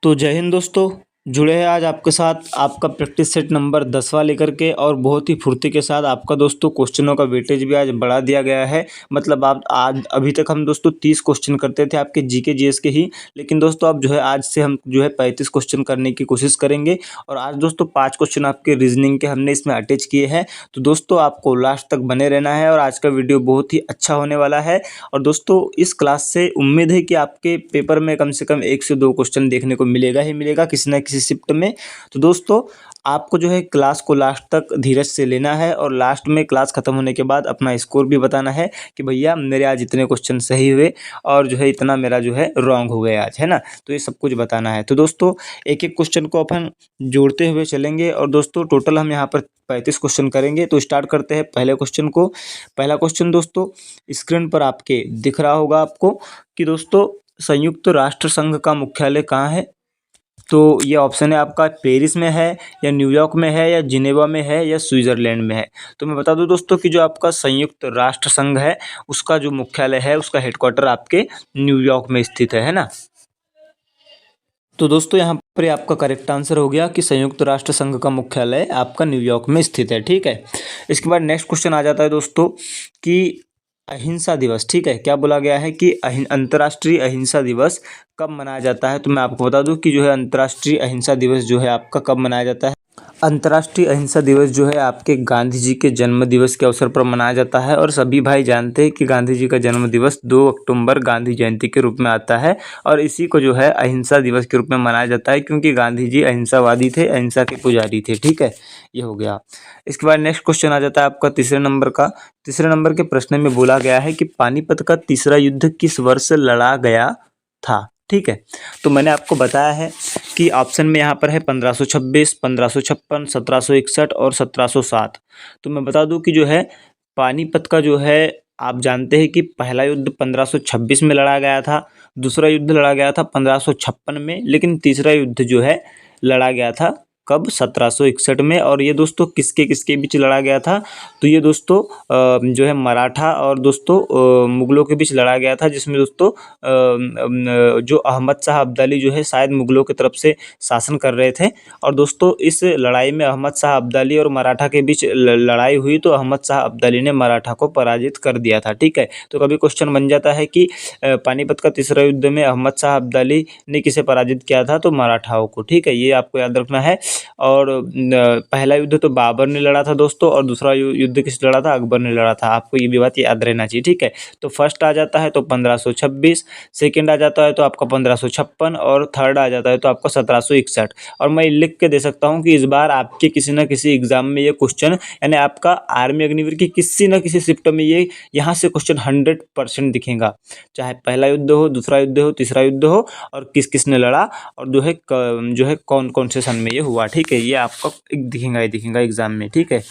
तो जय हिंद दोस्तों। जुड़े हैं आज आपके साथ आपका प्रैक्टिस सेट नंबर 10वां लेकर के और बहुत ही फुर्ती के साथ आपका दोस्तों क्वेश्चनों का वेटेज भी आज बढ़ा दिया गया है। मतलब आप आज अभी तक हम दोस्तों 30 क्वेश्चन करते थे आपके जीके जीएस के ही, लेकिन दोस्तों अब जो है आज से हम जो है 35 क्वेश्चन करने की कोशिश करेंगे। और आज दोस्तों 5 क्वेश्चन आपके रीजनिंग के हमने इसमें अटैच किए हैं। तो दोस्तों आपको लास्ट तक बने रहना है और आज का वीडियो बहुत ही अच्छा होने वाला है। और दोस्तों इस क्लास से उम्मीद है कि आपके पेपर में कम से कम 1 से 2 क्वेश्चन देखने को मिलेगा ही मिलेगा किसी न किसी शिफ्ट में। तो दोस्तों आपको जो है क्लास को लास्ट तक धीरज से लेना है और लास्ट में क्लास खत्म होने के बाद अपना स्कोर भी बताना है कि भैया मेरे आज इतने क्वेश्चन सही हुए और जो है इतना मेरा जो है रॉन्ग हो गया आज, है ना। तो ये सब कुछ बताना है। तो दोस्तों एक एक क्वेश्चन को अपन जोड़ते हुए चलेंगे और दोस्तों टोटल हम यहाँ पर 35 क्वेश्चन करेंगे। तो स्टार्ट करते हैं पहले क्वेश्चन को। पहला क्वेश्चन दोस्तों स्क्रीन पर आपके दिख रहा होगा आपको कि दोस्तों संयुक्त राष्ट्र संघ का मुख्यालय कहाँ है। तो ये ऑप्शन है आपका पेरिस में है या न्यूयॉर्क में है या जिनेवा में है या स्विट्जरलैंड में है। तो मैं बता दूं दोस्तों कि जो आपका संयुक्त राष्ट्र संघ है उसका जो मुख्यालय है उसका हेडक्वार्टर आपके न्यूयॉर्क में स्थित है ना। तो दोस्तों यहाँ पर आपका करेक्ट आंसर हो गया कि संयुक्त राष्ट्र संघ का मुख्यालय आपका न्यूयॉर्क में स्थित है। ठीक है, इसके बाद नेक्स्ट क्वेश्चन आ जाता है दोस्तों कि अहिंसा दिवस, ठीक है, क्या बोला गया है कि अंतर्राष्ट्रीय अहिंसा दिवस कब मनाया जाता है। तो मैं आपको बता दूं कि जो है अंतर्राष्ट्रीय अहिंसा दिवस जो है आपका कब मनाया जाता है। अंतर्राष्ट्रीय अहिंसा दिवस जो है आपके गांधी जी के जन्म दिवस के अवसर पर मनाया जाता है। और सभी भाई जानते हैं कि गांधी जी का जन्म दिवस 2 अक्टूबर गांधी जयंती के रूप में आता है और इसी को जो है अहिंसा दिवस के रूप में मनाया जाता है क्योंकि गांधी जी अहिंसावादी थे, अहिंसा के पुजारी थे। ठीक है, ये हो गया। इसके बाद नेक्स्ट क्वेश्चन आ जाता है आपका तीसरे नंबर का। तीसरे नंबर के प्रश्न में बोला गया है कि पानीपत का तीसरा युद्ध किस वर्ष लड़ा गया था। ठीक है, तो मैंने आपको बताया है कि ऑप्शन में यहाँ पर है 1526, 1556, 1761 और 1707। तो मैं बता दूं कि जो है पानीपत का जो है आप जानते हैं कि पहला युद्ध 1526 में लड़ा गया था, दूसरा युद्ध लड़ा गया था 1556 में, लेकिन तीसरा युद्ध जो है लड़ा गया था कब, 1761 में। और ये दोस्तों किसके किसके बीच लड़ा गया था। तो ये दोस्तों जो है मराठा और दोस्तों मुगलों के बीच लड़ा गया था, जिसमें दोस्तों जो अहमद शाह अब्दाली जो है शायद मुगलों की तरफ से शासन कर रहे थे। और दोस्तों इस लड़ाई में अहमद शाह अब्दाली और मराठा के बीच लड़ाई हुई तो अहमद शाह अब्दाली ने मराठा को पराजित कर दिया था। ठीक है, तो कभी क्वेश्चन बन जाता है कि पानीपत का तीसरा युद्ध में अहमद शाह अब्दाली ने किसे पराजित किया था, तो मराठाओं को। ठीक है, ये आपको याद रखना है। और पहला युद्ध तो बाबर ने लड़ा था दोस्तों और दूसरा युद्ध किस लड़ा था, अकबर ने लड़ा था। आपको ये भी बात याद रहना चाहिए। ठीक है, तो फर्स्ट आ जाता है तो 1526, सेकंड आ जाता है तो आपका 1556 और थर्ड आ जाता है तो आपका 1761। और मैं लिख के दे सकता हूँ कि इस बार आपके किसी न किसी एग्जाम में ये क्वेश्चन यानी आपका आर्मी अग्निवीर की किसी न किसी शिफ्ट में ये यहाँ से क्वेश्चन 100% दिखेगा, चाहे पहला युद्ध हो, दूसरा युद्ध हो, तीसरा युद्ध हो और किस किसने लड़ा और जो है कौन कौन से सन में ये हुआ। ठीक है, ये आपको दिखेगा ही दिखेगा एग्जाम में। ठीक है,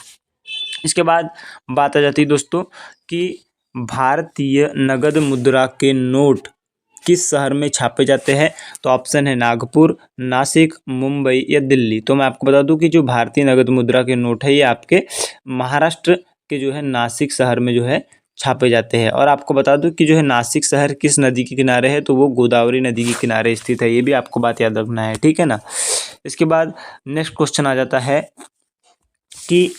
इसके बाद बात आ जाती है दोस्तों कि भारतीय नगद मुद्रा के नोट किस शहर में छापे जाते हैं। तो ऑप्शन है नागपुर, नासिक, मुंबई या दिल्ली। तो मैं आपको बता दूं कि जो भारतीय नगद मुद्रा के नोट है ये आपके महाराष्ट्र के जो है नासिक शहर में जो है छापे जाते हैं। और आपको बता दूं कि जो है नासिक शहर किस नदी के किनारे है, तो वो गोदावरी नदी के किनारे स्थित है। ये भी आपको बात याद रखना है। ठीक है ना। इसके बाद नेक्स्ट क्वेश्चन आ जाता है कि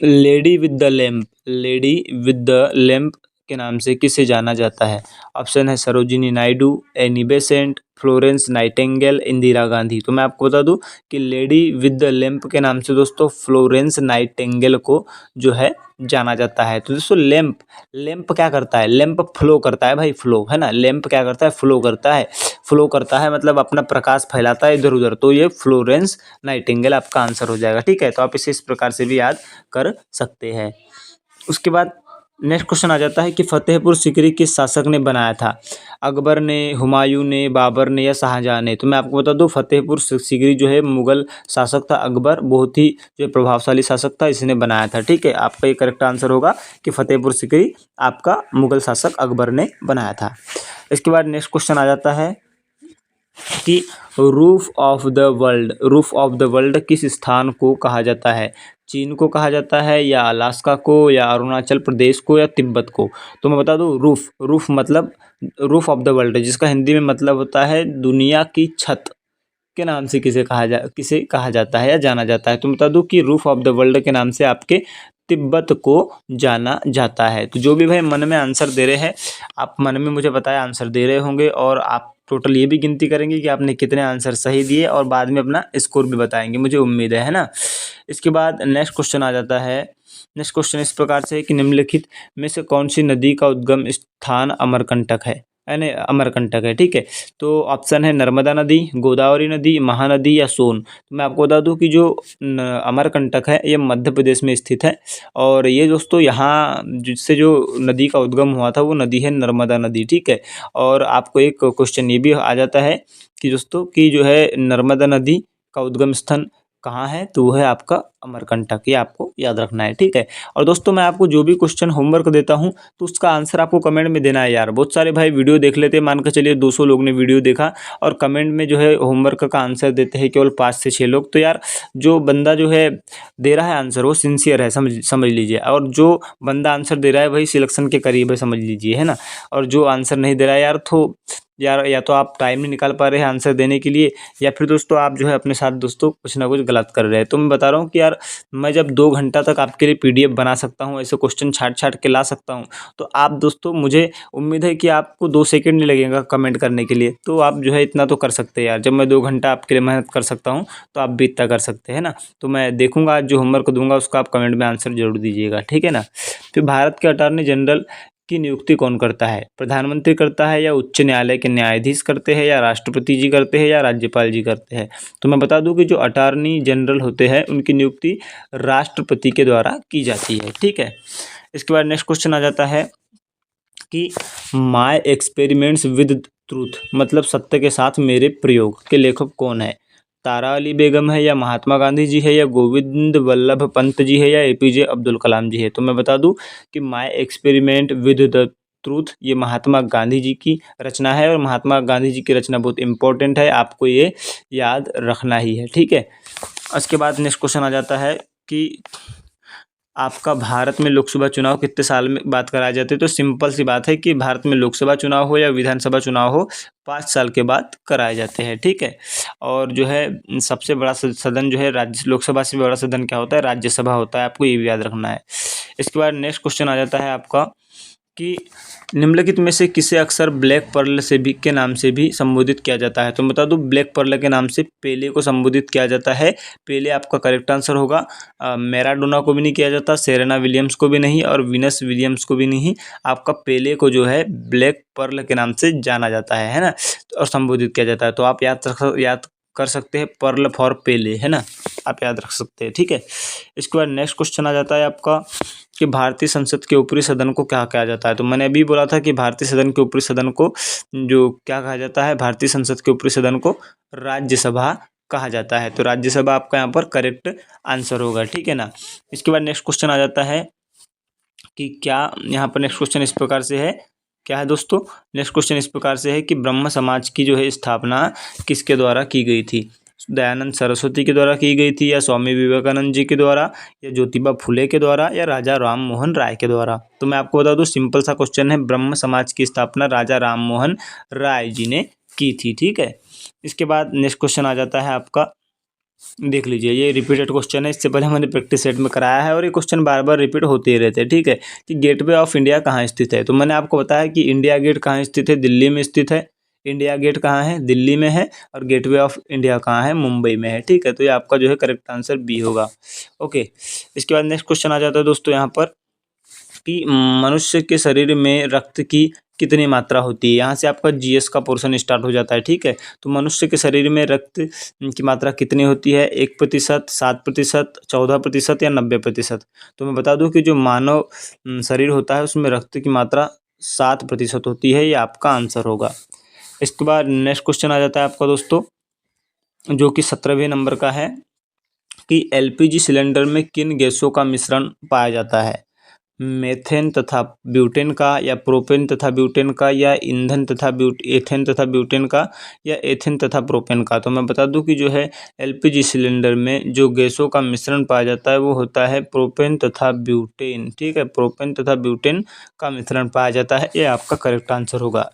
lady with the lamp, lady with the lamp के नाम से किसे जाना जाता है। ऑप्शन है Sarojini Naidu, Annie Besant, Florence Nightingale, Indira Gandhi. तो मैं आपको बता दूं कि लेडी विद द लैंप के नाम से दोस्तों फ्लोरेंस नाइटिंगेल को जो है जाना जाता है। तो दोस्तों लैंप, लैंप क्या करता है, लैंप फ्लो करता है भाई, फ्लो है ना। लैंप क्या करता है, फ्लो करता है, फ्लो करता है मतलब अपना प्रकाश फैलाता है इधर उधर। तो ये फ्लोरेंस नाइटिंगेल आपका आंसर हो जाएगा। ठीक है, तो आप इसे इस प्रकार से भी याद कर सकते हैं। उसके बाद नेक्स्ट क्वेश्चन आ जाता है कि फतेहपुर सीकरी किस शासक ने बनाया था। अकबर ने, हुमायूं ने, बाबर ने या शाहजहां ने। तो मैं आपको बता दूं फतेहपुर सीकरी जो है मुगल शासक था अकबर, बहुत ही जो प्रभावशाली शासक था, इसने बनाया था। ठीक है, आपका ये करेक्ट आंसर होगा कि फतेहपुर सीकरी आपका मुगल शासक अकबर ने बनाया था। इसके बाद नेक्स्ट क्वेश्चन आ जाता है कि roof of the world, roof of the world किस स्थान को कहा जाता है। चीन को कहा जाता है या अलास्का को या अरुणाचल प्रदेश को या तिब्बत को। तो मैं बता दूं रूफ, रूफ मतलब रूफ ऑफ द वर्ल्ड जिसका हिंदी में मतलब होता है दुनिया की छत। के नाम से किसे कहा जाता है या जाना जाता है? तो बता दूं कि रूफ ऑफ द वर्ल्ड के नाम से आपके तिब्बत को जाना जाता है। तो जो भी भाई मन में आंसर दे रहे हैं, आप मन में मुझे बताया आंसर दे रहे होंगे और आप टोटल ये भी गिनती करेंगे कि आपने कितने आंसर सही दिए और बाद में अपना स्कोर भी बताएंगे, मुझे उम्मीद है ना। इसके बाद नेक्स्ट क्वेश्चन आ जाता है। नेक्स्ट क्वेश्चन इस प्रकार से है कि निम्नलिखित में से कौन सी नदी का उद्गम स्थान अमरकंटक है, यानी अमरकंटक है, ठीक है। तो ऑप्शन है नर्मदा नदी, गोदावरी नदी, महानदी या सोन। तो मैं आपको बता दूं कि जो अमरकंटक है ये मध्य प्रदेश में स्थित है और ये दोस्तों यहाँ जिससे जो नदी का उद्गम हुआ था वो नदी है नर्मदा नदी, ठीक है। और आपको एक क्वेश्चन ये भी आ जाता है कि दोस्तों कि जो है नर्मदा नदी का उद्गम स्थान कहाँ है, तो वो है आपका अमरकंटक, ये आपको याद रखना है, ठीक है। और दोस्तों मैं आपको जो भी क्वेश्चन होमवर्क देता हूँ तो उसका आंसर आपको कमेंट में देना है यार। बहुत सारे भाई वीडियो देख लेते हैं, मान कर चलिए 200 लोग ने वीडियो देखा और कमेंट में जो है होमवर्क का आंसर देते हैं केवल 5 से 6 लोग। तो यार जो बंदा जो है दे रहा है आंसर वो सिंसियर है, समझ लीजिए। और जो बंदा आंसर दे रहा है वही सिलेक्शन के करीब है, समझ लीजिए, है ना। और जो आंसर नहीं दे रहा है यार या तो आप टाइम नहीं निकाल पा रहे हैं आंसर देने के लिए, या फिर दोस्तों आप जो है अपने साथ दोस्तों कुछ ना कुछ गलत कर रहे हैं। तो मैं बता रहा हूँ कि यार मैं जब 2 घंटा तक आपके लिए पीडीएफ बना सकता हूँ, ऐसे क्वेश्चन छाट के ला सकता हूँ, तो आप दोस्तों मुझे उम्मीद है कि आपको 2 सेकंड नहीं लगेगा कमेंट करने के लिए। तो आप जो है इतना तो कर सकते हैं यार, जब मैं 2 घंटा आपके लिए मेहनत कर सकता हूँ तो आप भी इतना कर सकते हैं ना। तो मैं देखूंगा आज जो होमवर्क दूंगा उसका आप कमेंट में आंसर जरूर दीजिएगा, ठीक है ना। फिर भारत के अटॉर्नी जनरल की नियुक्ति कौन करता है? प्रधानमंत्री करता है या उच्च न्यायालय के न्यायाधीश करते हैं या राष्ट्रपति जी करते हैं या राज्यपाल जी करते हैं? तो मैं बता दूं कि जो अटॉर्नी जनरल होते हैं उनकी नियुक्ति राष्ट्रपति के द्वारा की जाती है, ठीक है। इसके बाद नेक्स्ट क्वेश्चन आ जाता है कि माय एक्सपेरिमेंट्स विद ट्रूथ मतलब सत्य के साथ मेरे प्रयोग के लेखक कौन है? तारा अली बेगम है या महात्मा गांधी जी है या गोविंद वल्लभ पंत जी है या एपीजे अब्दुल कलाम जी है? तो मैं बता दूं कि my experiment with the truth ये महात्मा गांधी जी की रचना है और महात्मा गांधी जी की रचना बहुत इंपॉर्टेंट है, आपको ये याद रखना ही है, ठीक है। उसके बाद नेक्स्ट क्वेश्चन आ जाता है कि आपका भारत में लोकसभा चुनाव कितने साल में बाद कराए जाते हैं? तो सिंपल सी बात है कि भारत में लोकसभा चुनाव हो या विधानसभा चुनाव हो 5 साल के बाद कराए जाते हैं, ठीक है। और जो है सबसे बड़ा सदन जो है राज्य लोकसभा से बड़ा सदन क्या होता है? राज्यसभा होता है, आपको ये भी याद रखना है। इसके बाद नेक्स्ट क्वेश्चन आ जाता है आपका कि निम्नलिखित में से किसे अक्सर ब्लैक पर्ल से भी के नाम से भी संबोधित किया जाता है? तो मैं बता दूं ब्लैक पर्ल के नाम से पेले को संबोधित किया जाता है। पेले आपका करेक्ट आंसर होगा। मैराडोना को भी नहीं किया जाता, सेरेना विलियम्स को भी नहीं और विनस विलियम्स को भी नहीं। आपका पेले को जो है ब्लैक पर्ल के नाम से जाना जाता है ना, और संबोधित किया जाता है। तो आप याद कर सकते हैं पर्ल फॉर पेले, है ना, आप याद रख सकते हैं, ठीक है। इसके बाद नेक्स्ट क्वेश्चन आ जाता है आपका कि भारतीय संसद के ऊपरी सदन को क्या कहा जाता है? तो मैंने अभी बोला था कि भारतीय सदन के ऊपरी सदन को जो क्या कहा जाता है, भारतीय संसद के ऊपरी सदन को राज्यसभा कहा जाता है। तो राज्यसभा आपका यहाँ पर करेक्ट आंसर होगा, ठीक है ना। इसके बाद नेक्स्ट क्वेश्चन आ जाता है कि क्या यहाँ पर नेक्स्ट क्वेश्चन इस प्रकार से है, क्या है दोस्तों? नेक्स्ट क्वेश्चन इस प्रकार से है कि ब्रह्म समाज की जो है स्थापना किसके द्वारा की गई थी? दयानंद सरस्वती के द्वारा की गई थी या स्वामी विवेकानंद जी के द्वारा या ज्योतिबा फुले के द्वारा या राजा राम मोहन राय के द्वारा? तो मैं आपको बता दूं सिंपल सा क्वेश्चन है, ब्रह्म समाज की स्थापना राजा राम मोहन राय जी ने की थी, ठीक है। इसके बाद नेक्स्ट क्वेश्चन आ जाता है आपका, देख लीजिए ये रिपीटेड क्वेश्चन है, इससे पहले मैंने प्रैक्टिस सेट में कराया है और ये क्वेश्चन बार बार रिपीट होते ही रहते हैं, ठीक है। कि गेटवे ऑफ इंडिया कहाँ स्थित है? तो मैंने आपको बताया कि इंडिया गेट कहाँ स्थित है? दिल्ली में स्थित है। इंडिया गेट कहाँ है? दिल्ली में है। और गेटवे ऑफ इंडिया कहाँ है? मुंबई में है, ठीक है। तो ये आपका जो है करेक्ट आंसर बी होगा, ओके। इसके बाद नेक्स्ट क्वेश्चन आ जाता है दोस्तों यहाँ पर कि मनुष्य के शरीर में रक्त की कितनी मात्रा होती है? यहाँ से आपका जीएस का पोर्शन स्टार्ट हो जाता है, ठीक है। तो मनुष्य के शरीर में रक्त की मात्रा कितनी होती है? 1%, 7%, 14% या 90%? तो मैं बता दूं कि जो मानव शरीर होता है उसमें रक्त की मात्रा 7% होती है, ये आपका आंसर होगा। इसके बाद नेक्स्ट क्वेश्चन आ जाता है आपका दोस्तों जो कि 17वें नंबर का है कि एलपीजी सिलेंडर में किन गैसों का मिश्रण पाया जाता है? मेथेन तथा ब्यूटेन का या प्रोपेन तथा ब्यूटेन का या ईंधन तथा एथेन तथा ब्यूटेन का या एथेन तथा प्रोपेन का? तो मैं बता दूं कि जो है एलपीजी सिलेंडर में जो गैसों का मिश्रण पाया जाता है वो होता है प्रोपेन तथा ब्यूटेन, ठीक है। प्रोपेन तथा ब्यूटेन का मिश्रण पाया जाता है, ये आपका करेक्ट आंसर होगा।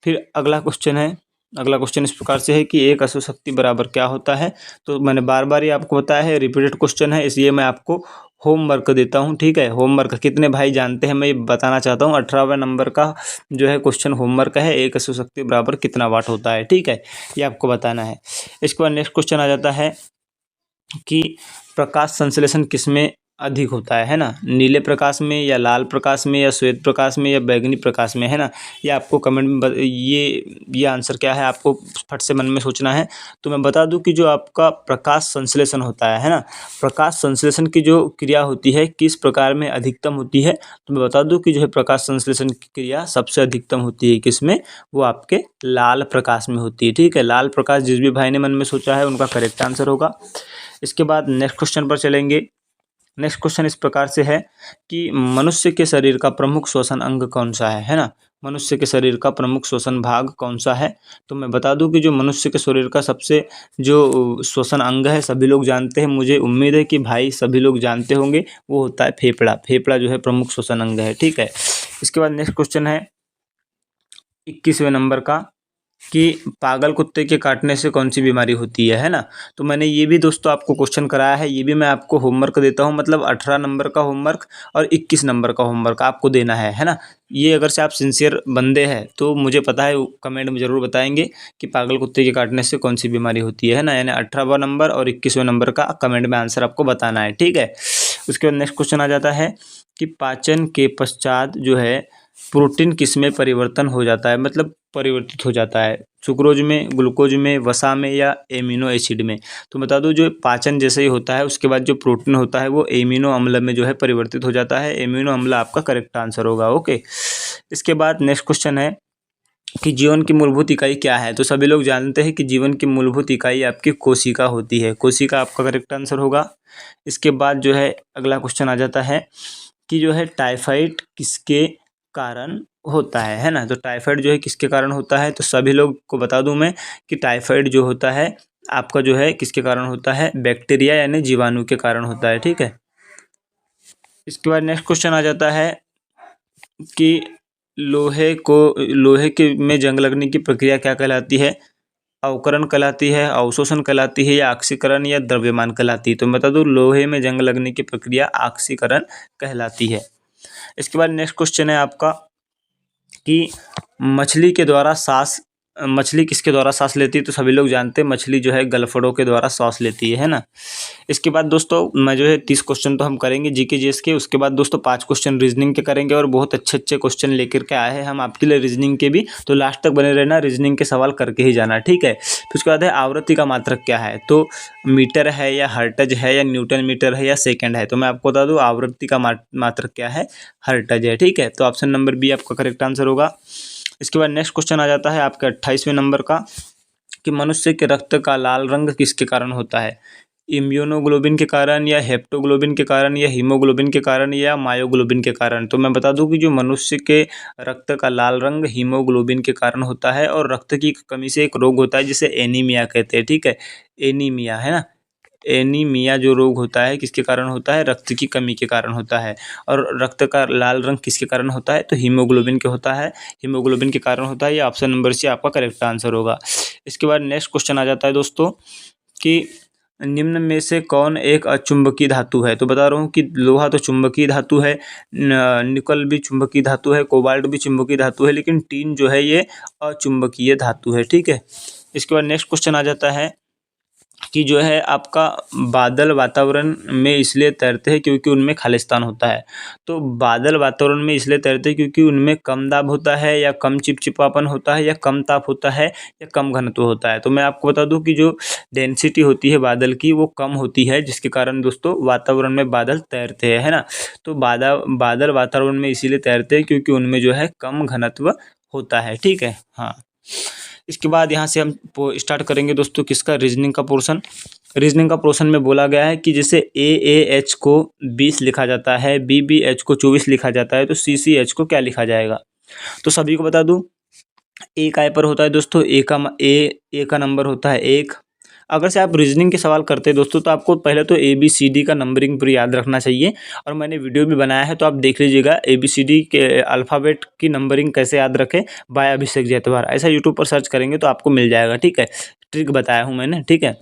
फिर अगला क्वेश्चन है अगला क्वेश्चन इस प्रकार से है कि एक अश्व शक्ति बराबर क्या होता है। तो मैंने बार बार ही आपको बताया है, रिपीटेड क्वेश्चन है, इसलिए मैं आपको होमवर्क देता हूँ। ठीक है, होमवर्क कितने भाई जानते हैं मैं ये बताना चाहता हूँ। 18वें नंबर का जो है क्वेश्चन होमवर्क है, एक अश्व शक्ति बराबर कितना वाट होता है। ठीक है, ये आपको बताना है। इसके बाद नेक्स्ट क्वेश्चन आ जाता है कि प्रकाश संश्लेषण किसमें अधिक होता है ना, नीले प्रकाश में या लाल प्रकाश में या श्वेत प्रकाश में या बैंगनी प्रकाश में, है ना। ये आपको कमेंट में ये आंसर क्या है आपको फट से मन में सोचना है। तो मैं बता दूं कि जो आपका प्रकाश संश्लेषण होता है ना, प्रकाश संश्लेषण की जो क्रिया होती है किस प्रकार में अधिकतम होती है। तो मैं बता दूं कि जो है प्रकाश संश्लेषण की क्रिया सबसे अधिकतम होती है किसमें, वो आपके लाल प्रकाश में होती है। ठीक है, लाल प्रकाश जिस भी भाई ने मन में सोचा है उनका करेक्ट आंसर होगा। इसके बाद नेक्स्ट क्वेश्चन पर चलेंगे। नेक्स्ट क्वेश्चन इस प्रकार से है कि मनुष्य के शरीर का प्रमुख श्वसन अंग कौन सा है ना। मनुष्य के शरीर का प्रमुख श्वसन भाग कौन सा है। तो मैं बता दूं कि जो मनुष्य के शरीर का सबसे जो श्वसन अंग है सभी लोग जानते हैं, मुझे उम्मीद है कि भाई सभी लोग जानते होंगे, वो होता है फेफड़ा। फेफड़ा जो है प्रमुख श्वसन अंग है। ठीक है, इसके बाद नेक्स्ट क्वेश्चन है 21वें नंबर का कि पागल कुत्ते के काटने से कौन सी बीमारी होती है ना। तो मैंने ये भी दोस्तों आपको क्वेश्चन कराया है, ये भी मैं आपको होमवर्क देता हूँ, मतलब 18 नंबर का होमवर्क और 21 नंबर का होमवर्क आपको देना है ना। ये अगर से आप सिंसियर बंदे हैं तो मुझे पता है कमेंट में ज़रूर बताएंगे कि पागल कुत्ते के काटने से कौन सी बीमारी होती है ना। यानी 18वां नंबर और 21वें नंबर का कमेंट में आंसर आपको बताना है। ठीक है, उसके बाद नेक्स्ट क्वेश्चन आ जाता है कि पाचन के पश्चात जो है प्रोटीन किस में परिवर्तन हो जाता है, मतलब परिवर्तित हो जाता है, सुक्रोज में, ग्लूकोज में, वसा में या एमिनो एसिड में। तो बता दूं जो पाचन जैसे ही होता है उसके बाद जो प्रोटीन होता है वो एमिनो अम्ल में जो है परिवर्तित हो जाता है। एमिनो अम्ल आपका करेक्ट आंसर होगा। ओके, इसके बाद नेक्स्ट क्वेश्चन है कि जीवन की मूलभूत इकाई क्या है। तो सभी लोग जानते हैं कि जीवन की मूलभूत इकाई आपकी कोशिका होती है। कोशिका आपका करेक्ट आंसर होगा। इसके बाद जो है अगला क्वेश्चन आ जाता है कि जो है टाइफाइड किसके कारण होता है ना। तो टाइफाइड जो है किसके कारण होता है, तो सभी लोग को बता दूं मैं कि टाइफाइड जो होता है आपका जो है किसके कारण होता है, बैक्टीरिया यानी जीवाणु के कारण होता है। ठीक है, इसके बाद नेक्स्ट क्वेश्चन आ जाता है कि लोहे के में जंग लगने की प्रक्रिया क्या कहलाती है। अवकरण कहलाती है, अवशोषण कहलाती है या ऑक्सीकरण या द्रव्यमान कहलाती है। तो मैं बता दूं लोहे में जंग लगने की प्रक्रिया ऑक्सीकरण कहलाती है। इसके बाद नेक्स्ट क्वेश्चन है आपका कि मछली किसके द्वारा सांस लेती है। तो सभी लोग जानते हैं मछली जो है गलफड़ों के द्वारा सांस लेती है ना। इसके बाद दोस्तों मैं जो है 30 क्वेश्चन तो हम करेंगे जीके जीएस के, उसके बाद दोस्तों 5 क्वेश्चन रीजनिंग के करेंगे और बहुत अच्छे अच्छे क्वेश्चन लेकर के आए हैं हम आपके लिए रीजनिंग के भी। तो लास्ट तक बने रहना, रीजनिंग के सवाल करके ही जाना। ठीक है, फिर उसके बाद है आवृत्ति का मात्रक क्या है। तो मीटर है या हर्ट्ज है या न्यूटन मीटर है या सेकेंड है। तो मैं आपको बता दूँ आवृत्ति का मात्रक क्या है, हर्ट्ज है। ठीक है, तो ऑप्शन नंबर बी आपका करेक्ट आंसर होगा। इसके बाद नेक्स्ट क्वेश्चन आ जाता है आपके 28वें नंबर का कि मनुष्य के रक्त का लाल रंग किसके कारण होता है। इम्यूनोग्लोबिन के कारण या हेप्टोग्लोबिन के कारण या हीमोग्लोबिन के कारण या मायोग्लोबिन के कारण। तो मैं बता दूं कि जो मनुष्य के रक्त का लाल रंग हीमोग्लोबिन के कारण होता है और रक्त की कमी से एक रोग होता है जिसे एनीमिया कहते हैं। ठीक है, एनीमिया है ना। एनीमिया जो रोग होता है किसके कारण होता है, रक्त की कमी के कारण होता है। और रक्त का लाल रंग किसके कारण होता है, तो हीमोग्लोबिन के होता है, हीमोग्लोबिन के कारण होता है। ये ऑप्शन नंबर सी आपका करेक्ट आंसर होगा। इसके बाद नेक्स्ट क्वेश्चन आ जाता है दोस्तों कि निम्न में से कौन एक अचुंबकीय धातु है। तो बता रहा हूँ कि लोहा तो चुंबकीय धातु है, निकल भी चुंबकीय धातु है, कोबाल्ट भी चुंबकीय धातु है, लेकिन टीन जो है ये अचुंबकीय धातु है। ठीक है, इसके बाद नेक्स्ट क्वेश्चन आ जाता है कि जो है आपका बादल वातावरण में इसलिए तैरते हैं क्योंकि उनमें खालिस्तान होता है। तो बादल वातावरण में इसलिए तैरते हैं क्योंकि उनमें कम दाब होता है या कम चिपचिपापन होता है या कम ताप होता है या कम घनत्व होता है। तो मैं आपको बता दूं कि जो डेंसिटी होती है बादल की वो कम होती है, जिसके कारण दोस्तों वातावरण में बादल तैरते हैं, है ना। तो बादल वातावरण में इसीलिए तैरते हैं क्योंकि उनमें जो है कम घनत्व होता है। ठीक है, हाँ। इसके बाद यहाँ से हम स्टार्ट करेंगे दोस्तों किसका, रीजनिंग का पोर्शन। रीजनिंग का पोर्शन में बोला गया है कि जैसे AAH को 20 लिखा जाता है, BBH को 24 लिखा जाता है, तो CCH को क्या लिखा जाएगा। तो सभी को बता दूं ए काय पर होता है दोस्तों, ए का नंबर होता है 1, अगर से आप रीजनिंग के सवाल करते हैं दोस्तों तो आपको पहले तो ABCD का नंबरिंग पूरी याद रखना चाहिए, और मैंने वीडियो भी बनाया है तो आप देख लीजिएगा ABCD के अल्फ़ाबेट की नंबरिंग कैसे याद रखें बाय अभिषेक जैतवार, ऐसा यूट्यूब पर सर्च करेंगे तो आपको मिल जाएगा। ठीक है, ट्रिक बताया हूँ मैंने। ठीक है,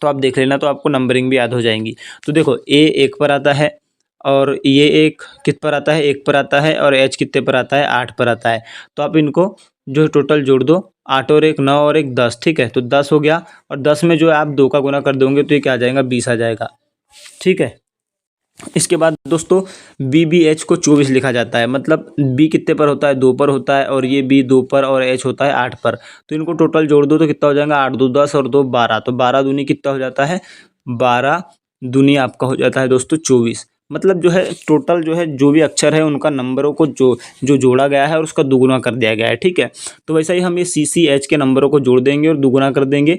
तो आप देख लेना तो आपको नंबरिंग भी याद हो जाएंगी। तो देखो A 1 पर आता है, और ये एक कित पर आता है, 1 पर आता है, और H कितने पर आता है, 8 पर आता है। तो आप इनको जो है टोटल जोड़ दो, 8 और 1 9 और 1 10। ठीक है, तो 10 हो गया, और 10 में जो है आप 2 का गुना कर दोगे तो ये क्या आ जाएगा, 20 आ जाएगा। ठीक है, इसके बाद दोस्तों BBH को 24 लिखा जाता है, मतलब B कितने पर होता है, 2 पर होता है, और ये B 2 पर, और H होता है 8 पर। तो इनको टोटल जोड़ दो तो कितना हो जाएगा, 8 2 10 और 2 12। तो 12 दूनी कितना हो जाता है, 12 दूनी आपका हो जाता है दोस्तों 24। मतलब जो है टोटल जो है जो भी अक्षर है उनका नंबरों को जो जो जोड़ा गया है और उसका दुगुना कर दिया गया है। ठीक है, तो वैसा ही हम ये CCH के नंबरों को जोड़ देंगे और दुगुना कर देंगे।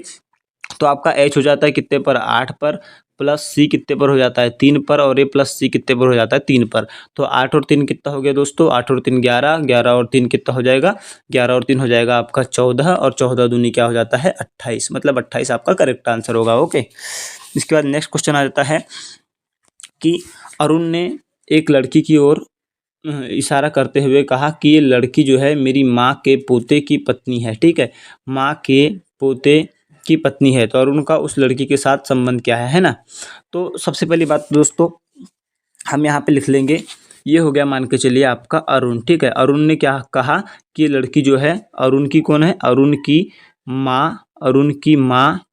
तो आपका H हो जाता है कितने पर, 8 पर, प्लस C कितने पर हो जाता है, 3 पर, और ये प्लस C कितने पर हो जाता है, 3 पर। तो 8 और 3 कितना हो गया दोस्तों, 8 और 3 11, 11 और 3 कितना हो जाएगा, 11 और 3 हो जाएगा आपका 14, और 14 दूनी क्या हो जाता है, 28। मतलब 28 आपका करेक्ट आंसर होगा। ओके, इसके बाद नेक्स्ट क्वेश्चन आ जाता है कि अरुण ने एक लड़की की ओर इशारा करते हुए कहा कि ये लड़की जो है मेरी माँ के पोते की पत्नी है। ठीक है, माँ के पोते की पत्नी है, तो अरुण का उस लड़की के साथ संबंध क्या है ना। तो सबसे पहली बात दोस्तों हम यहाँ पे लिख लेंगे, ये हो गया मान के चलिए आपका अरुण। ठीक है, अरुण ने क्या कहा कि ये लड़की जो है, अरुण की कौन है, अरुण की माँ, अरुण की माँ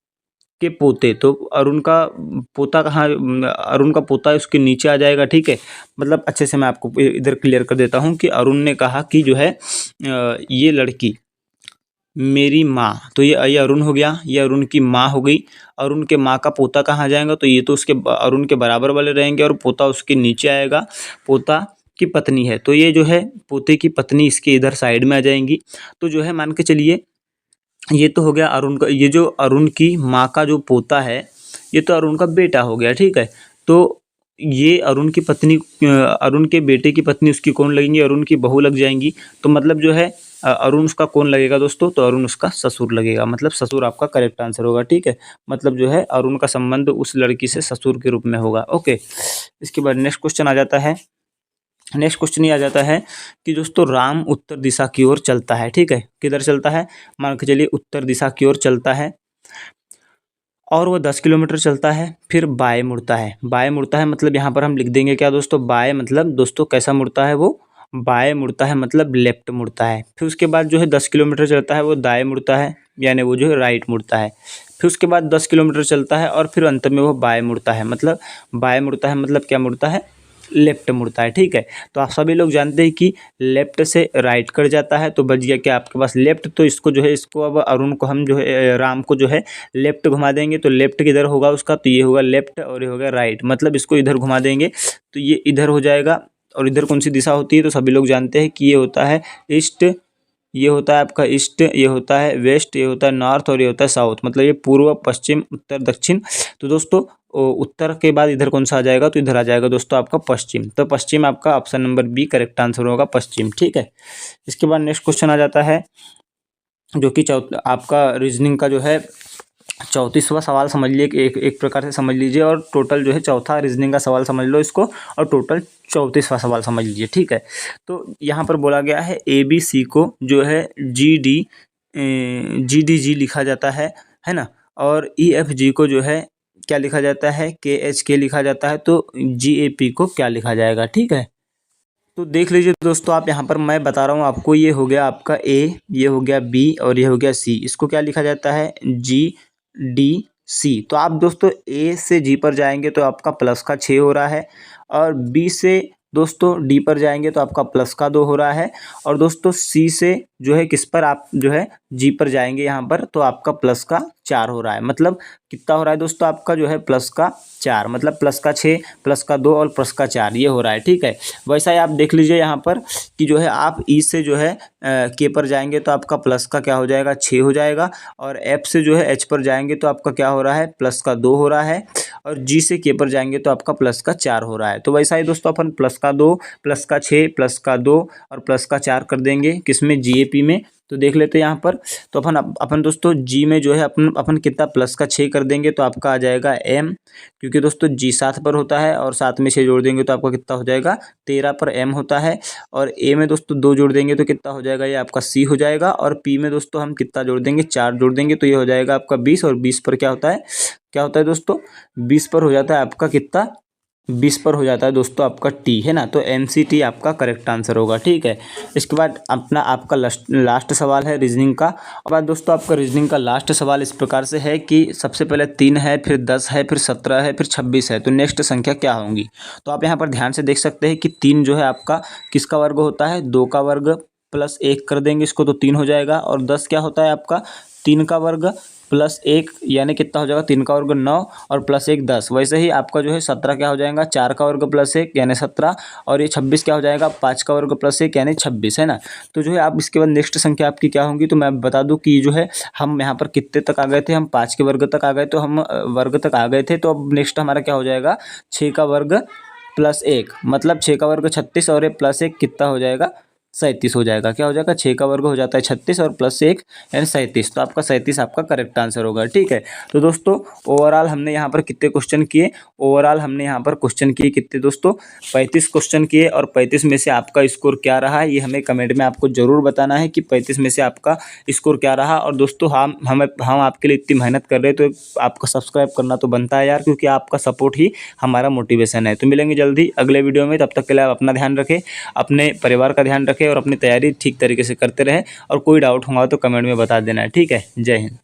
के पोते। तो अरुण का पोता कहाँ, अरुण का पोता उसके नीचे आ जाएगा। ठीक है, मतलब अच्छे से मैं आपको इधर क्लियर कर देता हूँ कि अरुण ने कहा कि जो है ये लड़की मेरी माँ, तो ये अरुण हो गया, ये अरुण की माँ हो गई। अरुण के माँ का पोता कहाँ जाएगा, तो ये तो उसके अरुण के बराबर वाले रहेंगे, और पोता उसके नीचे आएगा। पोता की पत्नी है, तो ये जो है पोते की पत्नी इसके इधर साइड में आ जाएंगी। तो जो है मान के चलिए ये तो हो गया अरुण का, ये जो अरुण की माँ का जो पोता है ये तो अरुण का बेटा हो गया। ठीक है, तो ये अरुण की पत्नी, अरुण के बेटे की पत्नी उसकी कौन लगेंगी, अरुण की बहू लग जाएंगी। तो मतलब जो है अरुण उसका कौन लगेगा दोस्तों, तो अरुण उसका ससुर लगेगा। मतलब ससुर आपका करेक्ट आंसर होगा। ठीक है, मतलब जो है अरुण का संबंध उस लड़की से ससुर के रूप में होगा। ओके, इसके बाद नेक्स्ट क्वेश्चन आ जाता है, नेक्स्ट क्वेश्चन ये आ जाता है कि दोस्तों राम उत्तर दिशा की ओर चलता है। ठीक है, किधर चलता है, मान के चलिए उत्तर दिशा की ओर चलता है, और वो 10 किलोमीटर चलता है, फिर बाएं मुड़ता है। बाएं मुड़ता है मतलब यहाँ पर हम लिख देंगे क्या दोस्तों, बाएं मतलब दोस्तों कैसा मुड़ता है, वो बाएं मुड़ता है, मतलब लेफ्ट मुड़ता है। फिर उसके बाद जो है 10 किलोमीटर चलता है वो दाएं मुड़ता है, यानी वो जो है राइट मुड़ता है। फिर उसके बाद 10 किलोमीटर चलता है और फिर अंत में वो बाएं मुड़ता है, मतलब बाएं मुड़ता है मतलब क्या मुड़ता है, लेफ्ट मुड़ता है। ठीक है, तो आप सभी लोग जानते हैं कि लेफ्ट से राइट कर जाता है, तो बच गया क्या आपके पास लेफ्ट। तो इसको जो है, इसको अब अरुण को हम जो है, राम को जो है लेफ्ट घुमा देंगे, तो लेफ्ट किधर होगा उसका, तो ये होगा लेफ्ट, और ये होगा राइट। मतलब इसको इधर घुमा देंगे तो ये इधर हो जाएगा। और इधर कौन सी दिशा होती है, तो सभी लोग जानते हैं कि ये होता है ईस्ट, ये होता है आपका ईस्ट, ये होता है वेस्ट, ये होता है नॉर्थ, और ये होता है साउथ। मतलब ये पूर्व पश्चिम उत्तर दक्षिण। तो दोस्तों उत्तर के बाद इधर कौन सा आ जाएगा, तो इधर आ जाएगा दोस्तों आपका पश्चिम। तो पश्चिम आपका option number B correct answer होगा, पश्चिम। ठीक है, इसके बाद नेक्स्ट क्वेश्चन आ जाता है जो कि आपका रीजनिंग का जो है 34वां सवाल समझ लीजिए, एक प्रकार से समझ लीजिए, और टोटल जो है चौथा रीजनिंग का सवाल समझ लो इसको, और टोटल 34वां सवाल समझ लीजिए। ठीक है, तो यहाँ पर बोला गया है ABC को जो है GDG लिखा जाता है ना, और EFG को जो है क्या लिखा जाता है, KHK लिखा जाता है। तो GAP को क्या लिखा जाएगा। ठीक है, तो देख लीजिए दोस्तों, आप यहाँ पर मैं बता रहा हूँ आपको, ये हो गया आपका A, ये हो गया B, और ये हो गया C। इसको क्या लिखा जाता है, GDC। तो आप दोस्तों A से G पर जाएंगे तो आपका प्लस का 6 हो रहा है, और B से दोस्तों D पर जाएंगे तो आपका प्लस का 2 हो रहा है, और दोस्तों C से जो है किस पर, आप जो है G पर जाएंगे यहाँ पर, तो आपका प्लस का 4 हो रहा है। मतलब कितना हो रहा है दोस्तों, आपका जो है प्लस का 4, मतलब प्लस का 6, प्लस का 2 और प्लस का 4, ये हो रहा है। ठीक है, वैसा ही आप देख लीजिए यहाँ पर कि जो है आप ई से जो है के पर जाएंगे तो आपका प्लस का क्या हो जाएगा, 6 हो जाएगा, और एफ से जो है एच पर जाएंगे तो आपका क्या हो रहा है, प्लस का 2 हो रहा है, और जी से के पर जाएंगे तो आपका प्लस का 4 हो रहा है। तो वैसा ही दोस्तों अपन प्लस का 2, प्लस का 6, प्लस का 2 और प्लस का 4 कर देंगे किसमें, GAP में। तो देख लेते हैं यहाँ पर। तो अपन दोस्तों जी में जो है अपन कितना प्लस का 6 कर देंगे तो आपका आ जाएगा एम, क्योंकि दोस्तों जी 7 पर होता है और 7 में 6 जोड़ देंगे तो आपका कितना हो जाएगा 13 पर एम होता है। और ए में दोस्तों 2 जोड़ देंगे तो कितना हो जाएगा, ये आपका सी हो जाएगा। और पी में दोस्तों हम कितना जोड़ देंगे, 4 जोड़ देंगे तो ये हो जाएगा आपका 20। और 20 पर क्या होता है दोस्तों, 20 पर हो जाता है आपका कितना, 20 पर हो जाता है दोस्तों आपका टी, है ना। तो MCT आपका करेक्ट आंसर होगा, ठीक है। इसके बाद आपका लास्ट सवाल है रीजनिंग का। और बाद दोस्तों आपका रीजनिंग का लास्ट सवाल इस प्रकार से है कि सबसे पहले 3 है, फिर 10 है, फिर 17 है, फिर 26 है, तो नेक्स्ट संख्या क्या होंगी। तो आप यहाँ पर ध्यान से देख सकते हैं कि 3 जो है आपका किसका वर्ग होता है, 2 का वर्ग प्लस 1 कर देंगे इसको तो 3 हो जाएगा। और 10 क्या होता है आपका 3 का वर्ग प्लस 1 यानी कितना हो जाएगा, 3 का वर्ग 9 और प्लस 1 10। वैसे ही आपका जो है 17 क्या हो जाएगा, 4 का वर्ग प्लस 1 यानी 17। और ये 26 क्या हो जाएगा, 5 का वर्ग प्लस 1 यानी 26, है ना। तो जो है आप इसके बाद नेक्स्ट संख्या आपकी क्या होंगी, तो मैं बता दूं कि जो है हम यहाँ पर कितने तक आ गए थे, हम 5 के वर्ग तक आ गए, तो हम वर्ग तक आ गए थे। तो अब नेक्स्ट हमारा क्या हो जाएगा, 6 का वर्ग प्लस 1, मतलब 6 का वर्ग 36 और ये प्लस 1 कितना हो जाएगा, 37 हो जाएगा। क्या हो जाएगा, 6 का वर्ग हो जाता है 36 और प्लस 1 यानी 37। तो आपका 37 आपका करेक्ट आंसर होगा, ठीक है। तो दोस्तों ओवरऑल हमने यहाँ पर कितने क्वेश्चन किए, ओवरऑल हमने यहाँ पर क्वेश्चन किए कितने दोस्तों, 35 क्वेश्चन किए। और 35 में से आपका स्कोर क्या रहा है ये हमें कमेंट में आपको जरूर बताना है कि 35 में से आपका स्कोर क्या रहा। और दोस्तों हम आपके लिए इतनी मेहनत कर रहे हैं तो आपका सब्सक्राइब करना तो बनता है यार, क्योंकि आपका सपोर्ट ही हमारा मोटिवेशन है। तो मिलेंगे जल्दी अगले वीडियो में, तब तक के लिए आप अपना ध्यान रखें, अपने परिवार का ध्यान रखें और अपनी तैयारी ठीक तरीके से करते रहें। और कोई डाउट होगा तो कमेंट में बता देना है, ठीक है। जय हिंद।